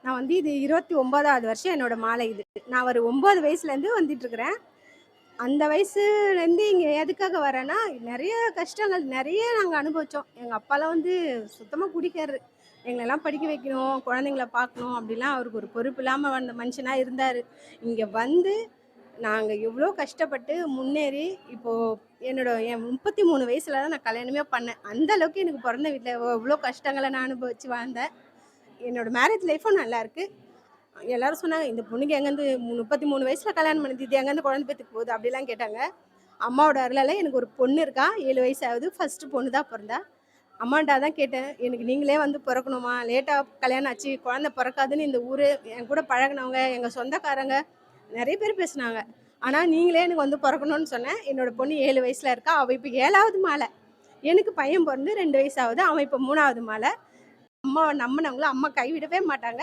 நான் வந்து இது 29வது வருஷம் என்னோட மாலை இது. நான் ஒரு 9 வயசுலேருந்து வந்துட்டுருக்கிறேன். அந்த வயசுலேருந்து இங்கே எதுக்காக வரேன்னா, நெறைய கஷ்டங்கள் நெறைய நாங்க அனுபவிச்சோம். எங்க அப்பாலாம் வந்து சுத்தமா குடிக்காரரு. எங்களெல்லாம் படிக்க வைக்கணும், குழந்தைங்கள பார்க்கணும் அப்படிலாம் அவருக்கு ஒரு பொறுப்பு இல்லாம வந்த மனுஷனா இருந்தாரு. இங்க வந்து நாங்க எவ்வளோ கஷ்டப்பட்டு முன்னேறி, இப்போ என் 33 வயசுல தான் நான் கல்யாணமே பண்ணேன். அந்த அளவுக்கு எனக்கு பொறந்த வீட்ல எவ்வளோ கஷ்டங்கள நான் அனுபவிச்சு வாழ்ந்தேன். என்னோட மேரேஜ் லைஃப்பும் நல்லாயிருக்கு. எல்லாரும் சொன்னாங்க, "இந்த பொண்ணுக்கு எங்கேருந்து 33 வயசுல கல்யாணம் பண்ணுது. இது எங்கேருந்து குழந்தை பெத்துக்க போகுது?" அப்படிலாம் கேட்டாங்க. அம்மாவோட அருளால எனக்கு ஒரு பொண்ணு இருக்கா. 7 வயசு ஆகுது. ஃபர்ஸ்ட்டு பொண்ணு தான் பொறந்தா. அம்மாட்ட தான் கேட்டேன். "எனக்கு நீங்களே வந்து பொறக்கணுமா? லேட்டா கல்யாணம் ஆச்சு. குழந்தை பொறக்காதுன்னு இந்த ஊரு, என் கூட பழகுனவங்க, எங்க சொந்தக்காரங்க நெறைய பேர் பேசுனாங்க. ஆனா நீங்களே எனக்கு வந்து பொறக்கணும்னு சொன்னேன்." என்னோட பொண்ணு 7 வயசுல இருக்கா. அவ இப்ப 7வது மாலை. எனக்கு பையன் பொறந்து 2 வயசு ஆகுது. அவன் இப்ப 3வது மாலை. அம்மாவ நம்புனவங்கள அம்மா கைவிடவே மாட்டாங்க.